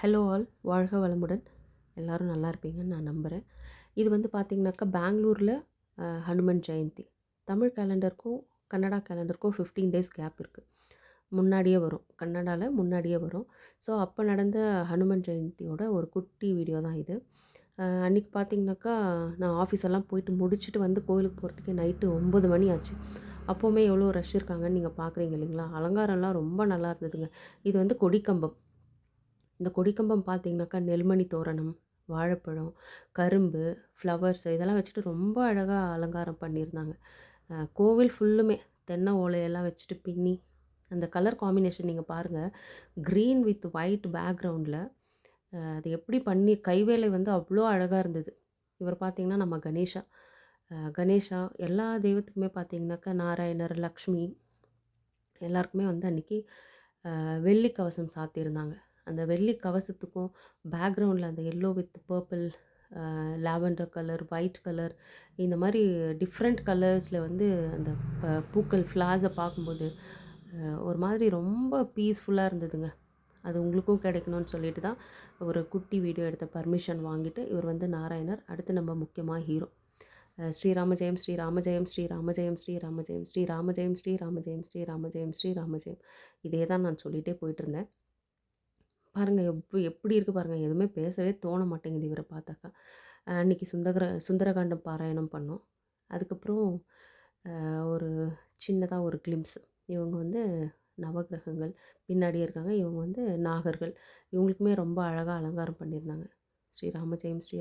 Hello all, வாழ்க வளமுடன். எல்லோரும் நல்லா இருப்பீங்கன்னு நான் நம்புகிறேன். இது வந்து பார்த்திங்கனாக்கா பெங்களூரில் ஹனுமன் ஜெயந்தி. தமிழ் கேலண்டருக்கும் கன்னடா கேலண்டருக்கும் 15 டேஸ் கேப் இருக்குது. முன்னாடியே வரும், கன்னடாவில் முன்னாடியே வரும். ஸோ அப்போ நடந்த ஹனுமன் ஜெயந்தியோட ஒரு குட்டி வீடியோ தான் இது. அன்றைக்கி பார்த்திங்கனாக்கா நான் ஆஃபீஸ் எல்லாம் போயிட்டு முடிச்சுட்டு வந்து கோயிலுக்கு போகிறதுக்கு நைட்டு 9 மணி ஆச்சு. அப்போவுமே எவ்வளோ ரஷ் இருக்காங்கன்னு நீங்கள் பார்க்குறீங்க இல்லைங்களா? அலங்காரம்லாம் ரொம்ப நல்லா இருந்ததுங்க. இது வந்து கொடிக்கம்பம். இந்த கொடிக்கம்பம் பார்த்திங்கனாக்கா நெல்மணி தோரணம், வாழைப்பழம், கரும்பு, ஃப்ளவர்ஸ் இதெல்லாம் வச்சுட்டு ரொம்ப அழகாக அலங்காரம் பண்ணியிருந்தாங்க. கோவில் ஃபுல்லுமே தென்னை ஓலையெல்லாம் வச்சுட்டு பின்னி அந்த கலர் காம்பினேஷன் நீங்கள் பாருங்கள். க்ரீன் வித் ஒயிட் பேக்ரவுண்டில் அது எப்படி பண்ணி கைவேலை வந்து அவ்வளோ அழகாக இருந்தது. இவர் பார்த்திங்கன்னா நம்ம கணேஷா எல்லா தெய்வத்துக்குமே பார்த்திங்கனாக்கா நாராயணர், லக்ஷ்மி எல்லாருக்குமே வந்து அன்றைக்கி வெள்ளி கவசம் சாத்தியிருந்தாங்க. அந்த வெள்ளி கவசத்துக்கும் பேக்ரவுண்டில் அந்த yellow with purple, lavender colour, white colour இந்த மாதிரி டிஃப்ரெண்ட் கலர்ஸில் வந்து அந்த பூக்கள் ஃப்ளார்ஸை பார்க்கும்போது ஒரு மாதிரி ரொம்ப பீஸ்ஃபுல்லாக இருந்ததுங்க. அது உங்களுக்கும் கிடைக்கணும்னு சொல்லிட்டு தான் ஒரு குட்டி வீடியோ எடுத்த பர்மிஷன் வாங்கிட்டு இவர் வந்து நாராயணர். அடுத்து நம்ம முக்கியமாக ஹீரோ ஸ்ரீராமஜெயம் ஸ்ரீராமஜெயம் ஸ்ரீராமஜெயம் ஸ்ரீராமஜெயம் ஸ்ரீராமஜெயம் ஸ்ரீராமஜெயம் ஸ்ரீராமஜெயம் ஸ்ரீராமஜெயம் இதே தான் நான் சொல்லிகிட்டே போயிட்டுருந்தேன். பாருங்கள் எப்படி இருக்குது பாருங்கள். எதுவுமே பேசவே தோண மாட்டேங்குது இவரை பார்த்தாக்கா. அன்றைக்கி சுந்தரகாண்டம் பாராயணம் பண்ணோம். அதுக்கப்புறம் ஒரு சின்னதாக ஒரு கிளிம்ஸ். இவங்க வந்து நவகிரகங்கள் பின்னாடியே இருக்காங்க. இவங்க வந்து நாகர்கள். இவங்களுக்குமே ரொம்ப அழகாக அலங்காரம் பண்ணியிருந்தாங்க. ஸ்ரீராமஜெயம் ஸ்ரீ